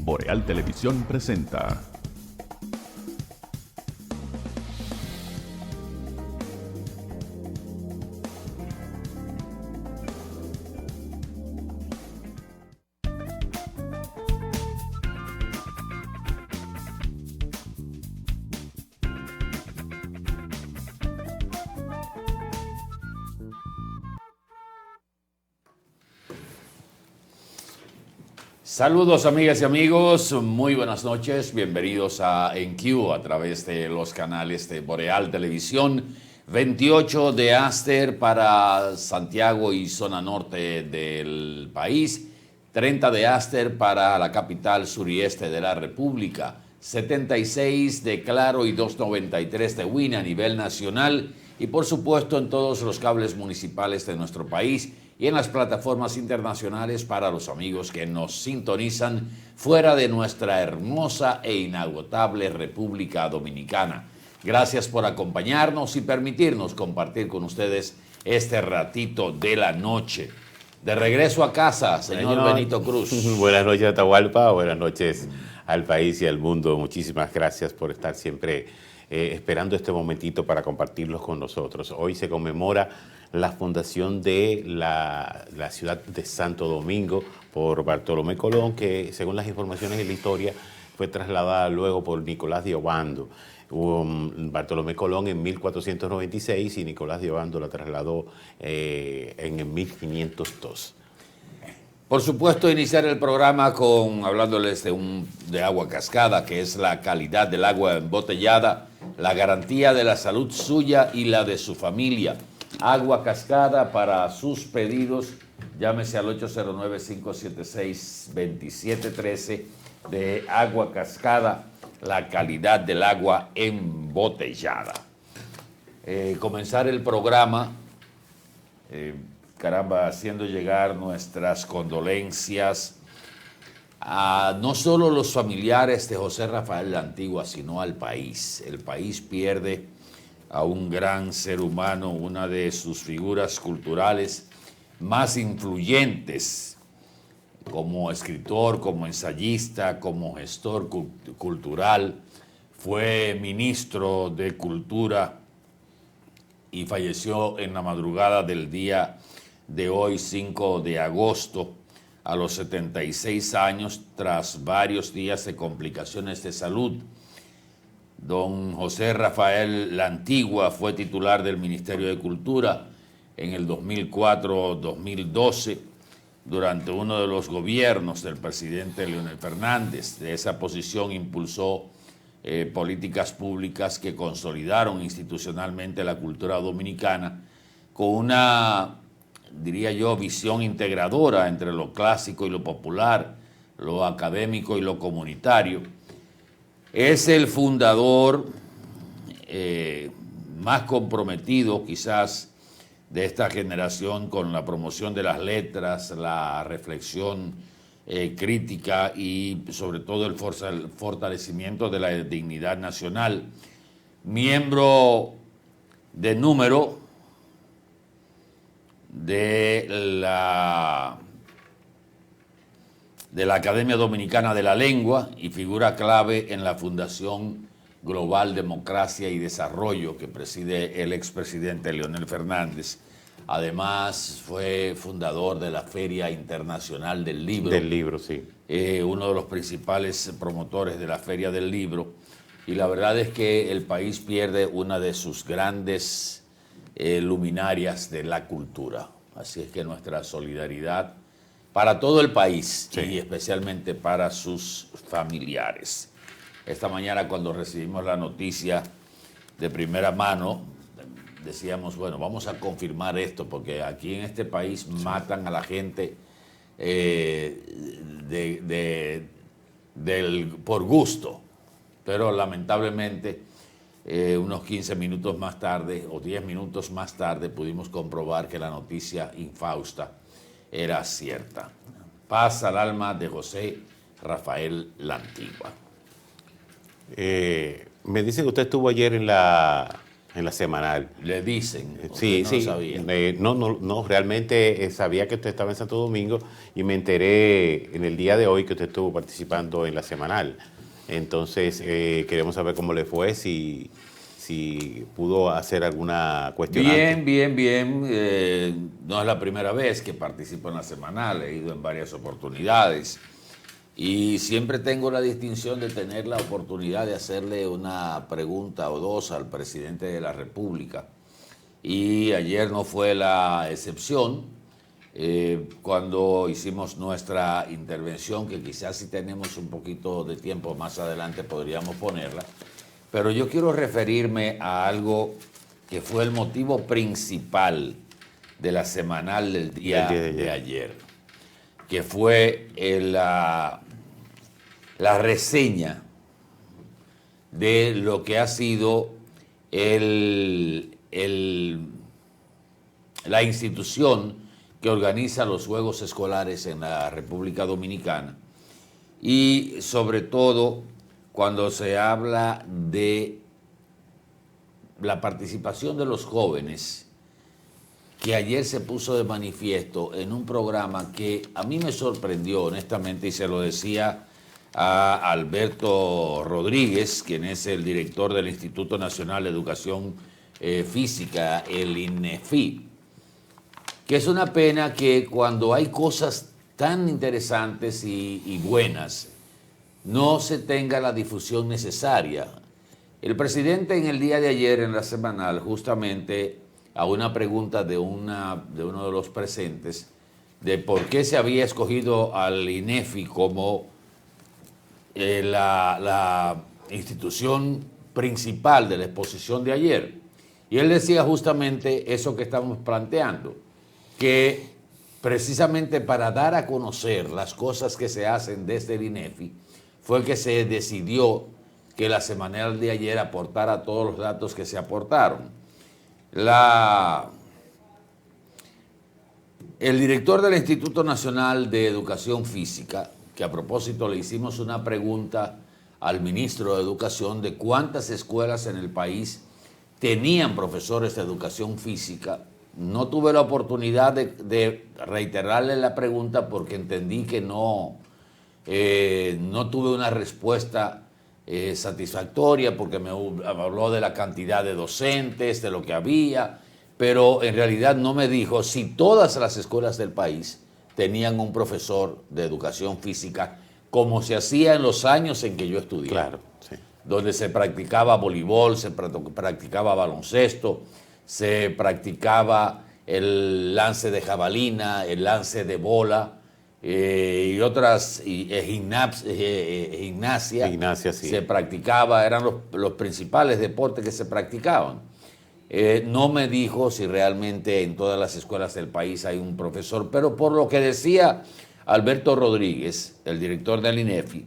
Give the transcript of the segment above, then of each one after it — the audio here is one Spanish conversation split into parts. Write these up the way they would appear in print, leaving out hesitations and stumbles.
Boreal Televisión presenta Saludos amigas y amigos, muy buenas noches, bienvenidos a EnQ a través de los canales de Boreal Televisión, 28 de Aster para Santiago y zona norte del país, 30 de Aster para la capital sur y este de la República, 76 de Claro y 293 de Win a nivel nacional y por supuesto en todos los cables municipales de nuestro país y en las plataformas internacionales para los amigos que nos sintonizan fuera de nuestra hermosa e inagotable República Dominicana. Gracias por acompañarnos y permitirnos compartir con ustedes este ratito de la noche. De regreso a casa, señor Benito Cruz. Buenas noches, Atahualpa. Buenas noches al país y al mundo. Muchísimas gracias por estar siempre esperando este momentito para compartirlos con nosotros. Hoy se conmemora la fundación de la ciudad de Santo Domingo por Bartolomé Colón, que según las informaciones de la historia fue trasladada luego por Nicolás de Obando. Bartolomé Colón en 1496 y Nicolás de Obando la trasladó en el 1502. Por supuesto, iniciar el programa hablándoles de agua cascada, que es la calidad del agua embotellada, la garantía de la salud suya y la de su familia. Agua cascada, para sus pedidos, llámese al 809-576-2713 de agua cascada, la calidad del agua embotellada. Comenzar el programa, haciendo llegar nuestras condolencias a no solo los familiares de José Rafael La Antigua, sino al país. El país pierde a un gran ser humano, una de sus figuras culturales más influyentes, como escritor, como ensayista, como gestor cultural. Fue ministro de Cultura y falleció en la madrugada del día de hoy, 5 de agosto, a los 76 años, tras varios días de complicaciones de salud. Don José Rafael La Antigua fue titular del Ministerio de Cultura en el 2004-2012, durante uno de los gobiernos del presidente Leonel Fernández. De esa posición impulsó políticas públicas que consolidaron institucionalmente la cultura dominicana con una, diría yo, visión integradora entre lo clásico y lo popular, lo académico y lo comunitario. Es el fundador más comprometido quizás de esta generación con la promoción de las letras, la reflexión crítica y sobre todo el fortalecimiento de la dignidad nacional. Miembro de número de la Academia Dominicana de la Lengua y figura clave en la Fundación Global Democracia y Desarrollo que preside el expresidente Leonel Fernández. Además, fue fundador de la Feria Internacional del Libro. Del libro, sí. Uno de los principales promotores de la Feria del Libro. Y la verdad es que el país pierde una de sus grandes luminarias de la cultura. Así es que nuestra solidaridad para todo el país, sí, y especialmente para sus familiares. Esta mañana, cuando recibimos la noticia de primera mano, decíamos, bueno, vamos a confirmar esto, porque aquí en este país matan a la gente por gusto, pero lamentablemente unos 15 minutos más tarde o 10 minutos más tarde pudimos comprobar que la noticia infausta era cierta. Paz al alma de José Rafael La Antigua. Me dice que usted estuvo ayer en la En la semanal. Le dicen. Sí, No sí. lo sabía. No, realmente sabía que usted estaba en Santo Domingo y me enteré en el día de hoy que usted estuvo participando en la semanal. Entonces, queremos saber cómo le fue, si pudo hacer alguna cuestionante. Bien. No es la primera vez que participo en la semanal, he ido en varias oportunidades. Y siempre tengo la distinción de tener la oportunidad de hacerle una pregunta o dos al presidente de la República. Y ayer no fue la excepción, cuando hicimos nuestra intervención, que quizás si tenemos un poquito de tiempo más adelante podríamos ponerla. Pero yo quiero referirme a algo que fue el motivo principal de la semanal del día de ayer, que fue la reseña de lo que ha sido la institución que organiza los Juegos Escolares en la República Dominicana, y sobre todo cuando se habla de la participación de los jóvenes, que ayer se puso de manifiesto en un programa que a mí me sorprendió honestamente, y se lo decía a Alberto Rodríguez, quien es el director del Instituto Nacional de Educación Física, el INEFI, que es una pena que cuando hay cosas tan interesantes y buenas, no se tenga la difusión necesaria. El presidente en el día de ayer, en la semanal, justamente a una pregunta de uno de los presentes, de por qué se había escogido al INEFI como la institución principal de la exposición de ayer. Y él decía justamente eso que estamos planteando, que precisamente para dar a conocer las cosas que se hacen desde el INEFI, fue que se decidió que la semanal de ayer aportara todos los datos que se aportaron. El director del Instituto Nacional de Educación Física, que a propósito le hicimos una pregunta al ministro de Educación de cuántas escuelas en el país tenían profesores de educación física, no tuve la oportunidad de reiterarle la pregunta porque entendí que no tuve una respuesta satisfactoria, porque me habló de la cantidad de docentes, de lo que había, pero en realidad no me dijo si todas las escuelas del país tenían un profesor de educación física, como se hacía en los años en que yo estudié. Claro, sí. Donde se practicaba voleibol, se practicaba baloncesto, se practicaba el lance de jabalina, el lance de bola, y otras, gimnasia. Gimnasia, sí. Se practicaba, eran los principales deportes que se practicaban. No me dijo si realmente en todas las escuelas del país hay un profesor, pero por lo que decía Alberto Rodríguez, el director del INEFI,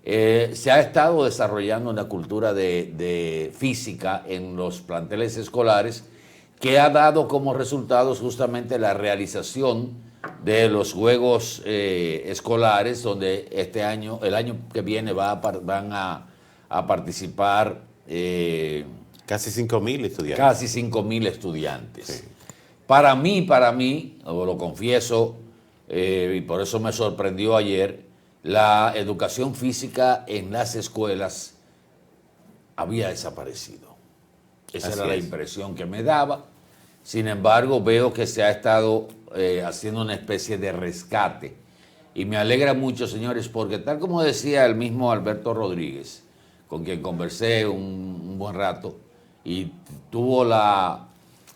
se ha estado desarrollando una cultura de física en los planteles escolares que ha dado como resultados justamente la realización de los Juegos Escolares, donde el año que viene van a participar casi 5.000 estudiantes. Casi 5.000 estudiantes. Sí. Para mí, lo confieso, y por eso me sorprendió ayer, la educación física en las escuelas había desaparecido. Esa Así era la es. impresión que me daba. Sin embargo, veo que se ha estado haciendo una especie de rescate. Y me alegra mucho, señores, porque tal como decía el mismo Alberto Rodríguez, con quien conversé un buen rato, y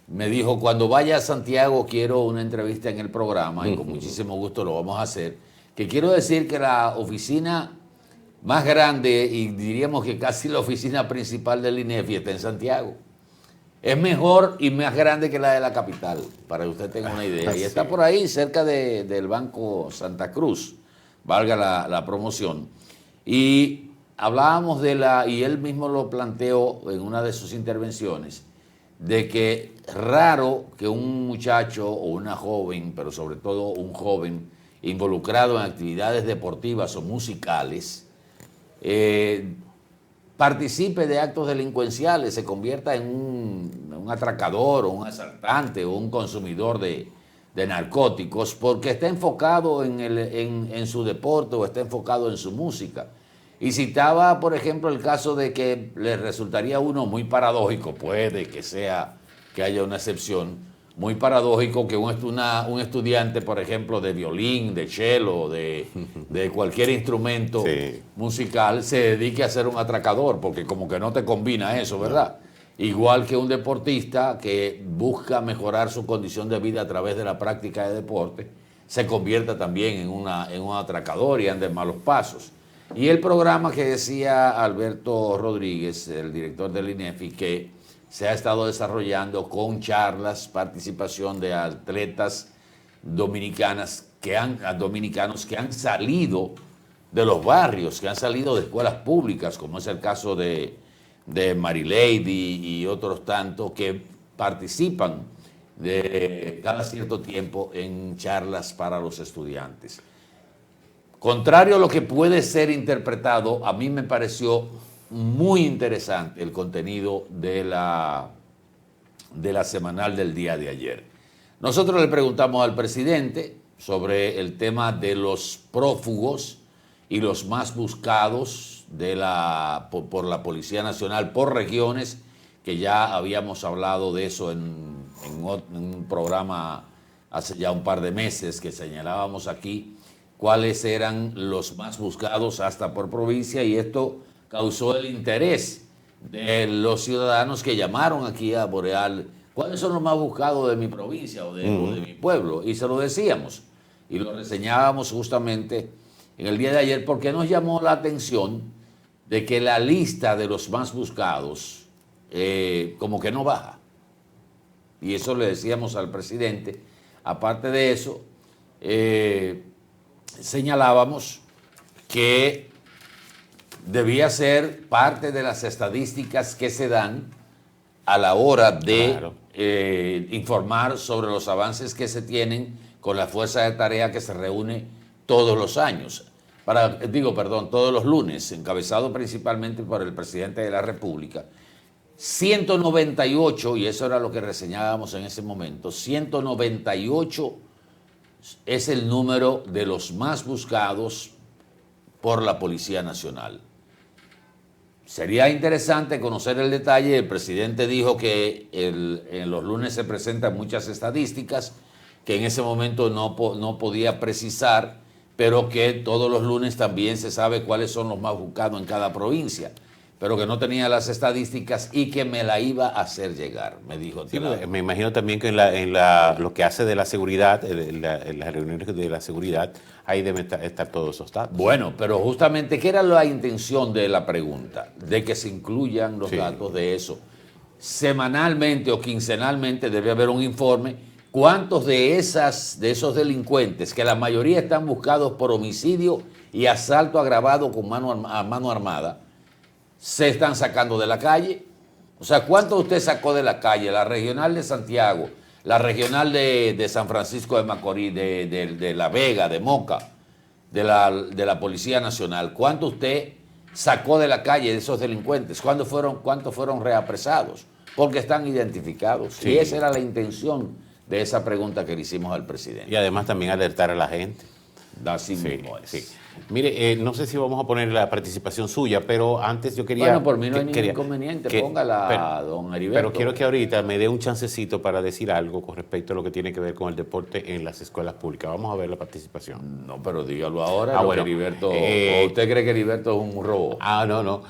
me dijo, cuando vaya a Santiago quiero una entrevista en el programa, y con muchísimo gusto lo vamos a hacer, que quiero decir que la oficina más grande, y diríamos que casi la oficina principal del INEFI, está en Santiago. Es mejor y más grande que la de la capital, para que usted tenga una idea. Y está por ahí, cerca del Banco Santa Cruz, valga la promoción. Y hablábamos y él mismo lo planteó en una de sus intervenciones, de que raro que un muchacho o una joven, pero sobre todo un joven, involucrado en actividades deportivas o musicales, participe de actos delincuenciales, se convierta en un atracador o un asaltante o un consumidor de narcóticos, porque está enfocado en su deporte o está enfocado en su música. Y citaba, por ejemplo, el caso de que le resultaría a uno muy paradójico, puede que haya una excepción, muy paradójico que un estudiante, por ejemplo, de violín, de cello, de cualquier instrumento musical, se dedique a ser un atracador, porque como que no te combina eso, ¿verdad? Igual que un deportista que busca mejorar su condición de vida a través de la práctica de deporte, se convierta también en un atracador y anda en malos pasos. Y el programa que decía Alberto Rodríguez, el director del INEFI, que se ha estado desarrollando con charlas, participación de atletas dominicanos que han salido de los barrios, que han salido de escuelas públicas, como es el caso de Marilady y otros tantos que participan de cada cierto tiempo en charlas para los estudiantes. Contrario a lo que puede ser interpretado, a mí me pareció muy interesante el contenido de la semanal del día de ayer. Nosotros le preguntamos al presidente sobre el tema de los prófugos y los más buscados por la Policía Nacional por regiones, que ya habíamos hablado de eso en un programa hace ya un par de meses, que señalábamos aquí cuáles eran los más buscados hasta por provincia, y esto causó el interés de los ciudadanos que llamaron aquí a Boreal. ¿Cuáles son los más buscados de mi provincia o de mi pueblo? Y se lo decíamos y lo reseñábamos justamente en el día de ayer, porque nos llamó la atención de que la lista de los más buscados como que no baja. Y eso le decíamos al presidente. Aparte de eso, señalábamos que debía ser parte de las estadísticas que se dan a la hora de informar sobre los avances que se tienen con la fuerza de tarea que se reúne todos los años, todos los lunes, encabezado principalmente por el presidente de la República. 198, y eso era lo que reseñábamos en ese momento, 198 es el número de los más buscados por la Policía Nacional. Sería interesante conocer el detalle. El presidente dijo que en los lunes se presentan muchas estadísticas, que en ese momento no podía precisar, pero que todos los lunes también se sabe cuáles son los más buscados en cada provincia, pero que no tenía las estadísticas y que me la iba a hacer llegar, me dijo. Sí, me imagino también que lo que hace de la seguridad, en las reuniones de la seguridad, ahí deben estar todos esos datos. Bueno, pero justamente, ¿qué era la intención de la pregunta? De que se incluyan los datos de eso. Semanalmente o quincenalmente debe haber un informe. ¿Cuántos de esos delincuentes, que la mayoría están buscados por homicidio y asalto agravado con mano armada, se están sacando de la calle? O sea, ¿cuántos usted sacó de la calle? La regional de Santiago, la regional de San Francisco de Macorís, de La Vega, de Moca, de la Policía Nacional. ¿Cuánto usted sacó de la calle de esos delincuentes? ¿Cuántos fueron reapresados? Porque están identificados. Sí. Y esa era la intención de esa pregunta que le hicimos al presidente. Y además también alertar a la gente. Así mismo es. Sí. Mire, no sé si vamos a poner la participación suya, pero antes yo quería... Bueno, por mí no hay ningún inconveniente, póngala, don Heriberto. Pero quiero que ahorita me dé un chancecito para decir algo con respecto a lo que tiene que ver con el deporte en las escuelas públicas. Vamos a ver la participación. No, pero dígalo ahora, bueno, Heriberto. ¿O usted cree que Heriberto es un robo? No.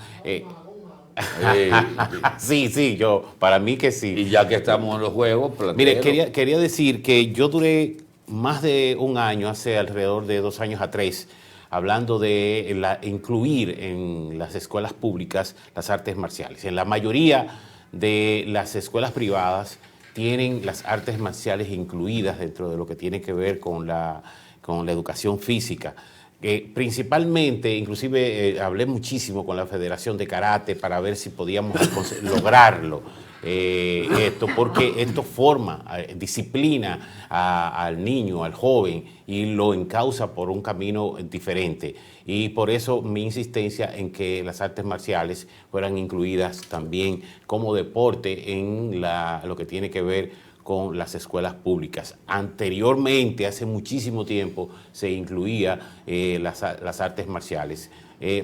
Sí, para mí que sí. Y ya que estamos en los juegos, mire, quería decir que yo duré más de un año, hace alrededor de 2 años a 3, hablando de incluir en las escuelas públicas las artes marciales. En la mayoría de las escuelas privadas tienen las artes marciales incluidas dentro de lo que tiene que ver con la educación física. Principalmente, inclusive hablé muchísimo con la Federación de Karate para ver si podíamos lograrlo. esto, porque esto forma, disciplina al niño, al joven, y lo encausa por un camino diferente. Y por eso mi insistencia en que las artes marciales fueran incluidas también como deporte en lo que tiene que ver con las escuelas públicas. Anteriormente, hace muchísimo tiempo, se incluía las artes marciales,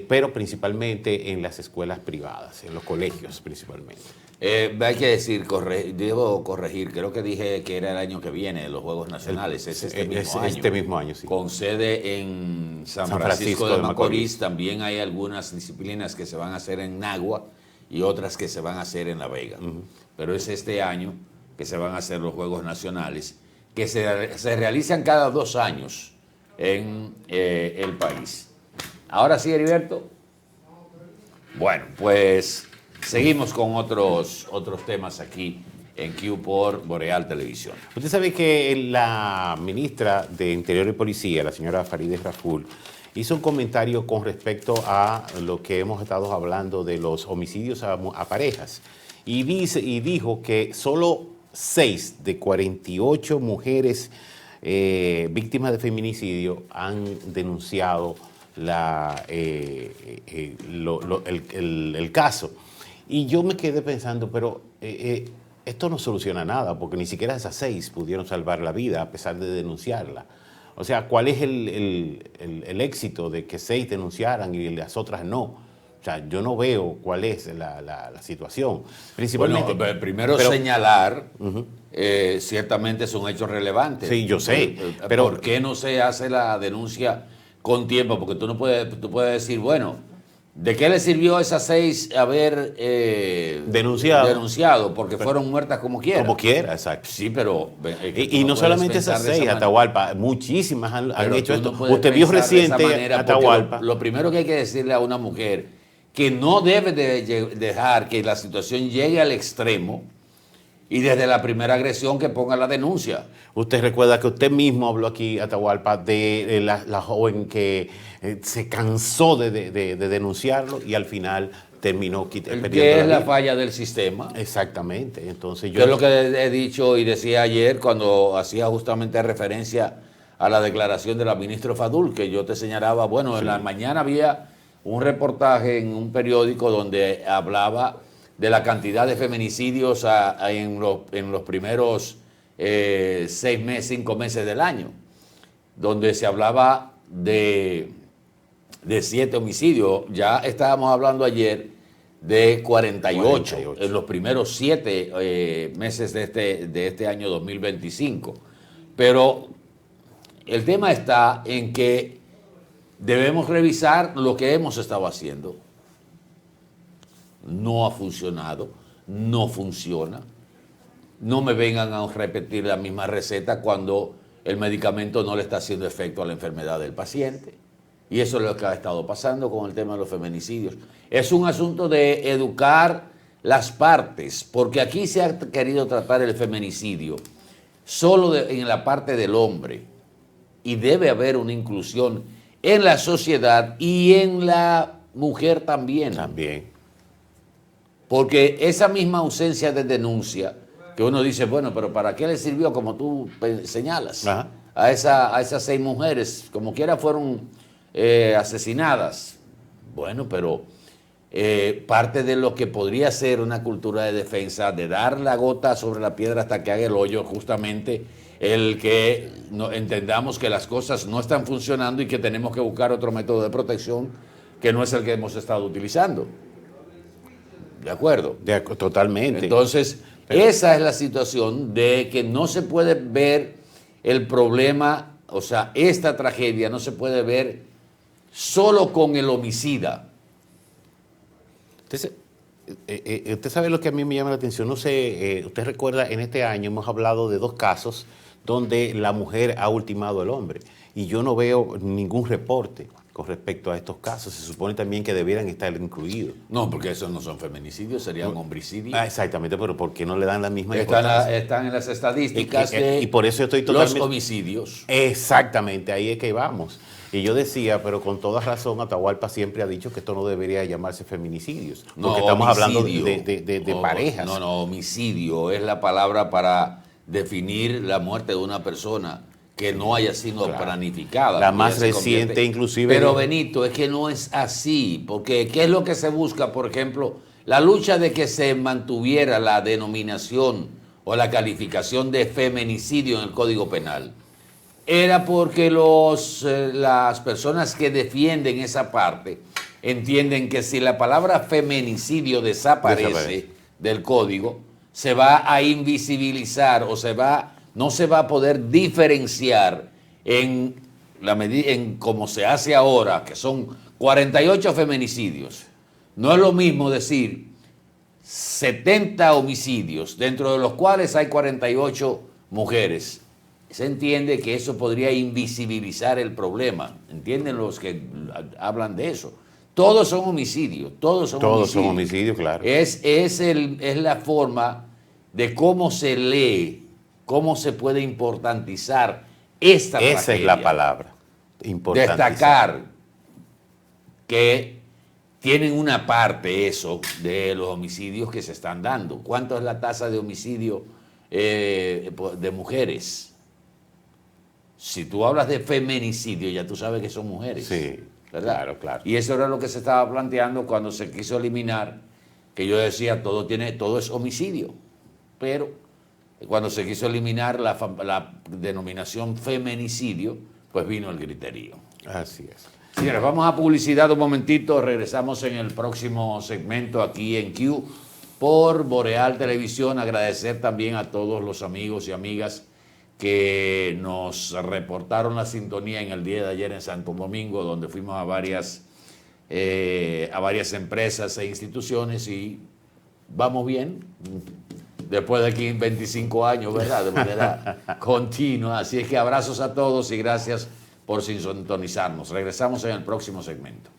pero principalmente en las escuelas privadas, en los colegios principalmente. Hay que decir, debo corregir, creo que dije que era el año que viene, los Juegos Nacionales, es este mismo año. Este mismo año, sí. Con sede en San Francisco de Macorís. También hay algunas disciplinas que se van a hacer en Nagua y otras que se van a hacer en La Vega. Pero es este año que se van a hacer los Juegos Nacionales, que se realizan cada 2 años en el país. Ahora sí, Heriberto. Bueno, pues seguimos con otros temas aquí en Q por Boreal Televisión. Usted sabe que la ministra de Interior y Policía, la señora Farideh Raful, hizo un comentario con respecto a lo que hemos estado hablando de los homicidios a parejas. Y dijo que solo 6 de 48 mujeres víctimas de feminicidio han denunciado el caso. Y yo me quedé pensando, pero esto no soluciona nada, porque ni siquiera esas 6 pudieron salvar la vida a pesar de denunciarla. O sea, ¿cuál es el éxito de que 6 denunciaran y las otras no? O sea, yo no veo cuál es la situación. Principalmente, bueno, primero señalar, ciertamente son hechos relevantes. Sí, yo sé. Pero ¿por qué no se hace la denuncia con tiempo? Porque tú puedes decir, bueno, ¿de qué le sirvió a esas 6 haber denunciado? Porque fueron muertas como quiera. Como quiera, exacto. Sí, pero... y no solamente esas 6, Atahualpa, muchísimas han hecho esto. Usted vio reciente Atahualpa. Lo primero que hay que decirle a una mujer que no debe de dejar que la situación llegue al extremo y desde la primera agresión que ponga la denuncia. Usted recuerda que usted mismo habló aquí, Atahualpa, de la joven que se cansó de denunciarlo y al final terminó perdiendo que es la falla del sistema. Exactamente. Entonces yo es lo que he dicho y decía ayer cuando hacía justamente referencia a la declaración de la ministra Fadul, que yo te señalaba, bueno, en la mañana había un reportaje en un periódico donde hablaba de la cantidad de feminicidios en los primeros 5 meses del año, donde se hablaba de 7 homicidios. Ya estábamos hablando ayer de 48 en los primeros 7 meses de este año 2025. Pero el tema está en que debemos revisar lo que hemos estado haciendo. No ha funcionado, no funciona. No me vengan a repetir la misma receta cuando el medicamento no le está haciendo efecto a la enfermedad del paciente. Y eso es lo que ha estado pasando con el tema de los feminicidios. Es un asunto de educar las partes, porque aquí se ha querido tratar el feminicidio solo en la parte del hombre. Y debe haber una inclusión en la sociedad y en la mujer también. Porque esa misma ausencia de denuncia, que uno dice, bueno, pero ¿para qué le sirvió, como tú señalas, a esas 6 mujeres? Como quiera fueron asesinadas. Bueno, pero parte de lo que podría ser una cultura de defensa, de dar la gota sobre la piedra hasta que haga el hoyo, justamente el que entendamos que las cosas no están funcionando y que tenemos que buscar otro método de protección que no es el que hemos estado utilizando. ¿De acuerdo? Totalmente. Entonces, esa es la situación de que no se puede ver el problema, o sea, esta tragedia no se puede ver solo con el homicida. Entonces, usted sabe lo que a mí me llama la atención. No sé, usted recuerda, en este año hemos hablado de 2 casos donde la mujer ha ultimado al hombre. y yo no veo ningún reporte con respecto a estos casos. Se supone también que debieran estar incluidos. No, porque esos no son feminicidios, serían homicidios. Exactamente, pero ¿por qué no le dan la misma importancia? Están en las estadísticas y por eso estoy totalmente... los homicidios. Exactamente, ahí es que vamos. Y yo decía, pero con toda razón, Atahualpa siempre ha dicho que esto no debería llamarse feminicidios, porque No, estamos hablando homicidio. de parejas. No, homicidio es la palabra para definir la muerte de una persona que no haya sido planificada. La más reciente, inclusive. Pero Benito, es que no es así, porque ¿qué es lo que se busca? Por ejemplo, la lucha de que se mantuviera la denominación o la calificación de feminicidio en el Código Penal. Era porque las personas que defienden esa parte entienden que si la palabra feminicidio desaparece del código, se va a invisibilizar o no se va a poder diferenciar en la medida en como se hace ahora, que son 48 feminicidios. No es lo mismo decir 70 homicidios, dentro de los cuales hay 48 mujeres. Se entiende que eso podría invisibilizar el problema. ¿Entienden los que hablan de eso? Todos son homicidios, todos son homicidios, claro. Es la forma de cómo se lee, cómo se puede importantizar esta tragedia. Esa es la palabra, importantizar. Destacar que tienen una parte eso de los homicidios que se están dando. ¿Cuánto es la tasa de homicidio de mujeres? Si tú hablas de feminicidio, ya tú sabes que son mujeres. Sí, ¿verdad? Claro. Y eso era lo que se estaba planteando cuando se quiso eliminar, que yo decía, todo es homicidio. Pero cuando se quiso eliminar la denominación feminicidio, pues vino el griterío. Así es. Señores, vamos a publicidad un momentito, regresamos en el próximo segmento aquí en Q por Boreal Televisión. Agradecer también a todos los amigos y amigas que nos reportaron la sintonía en el día de ayer en Santo Domingo, donde fuimos a varias empresas e instituciones y vamos bien, después de aquí 25 años, ¿verdad? De manera continua. Así es que abrazos a todos y gracias por sintonizarnos. Regresamos en el próximo segmento.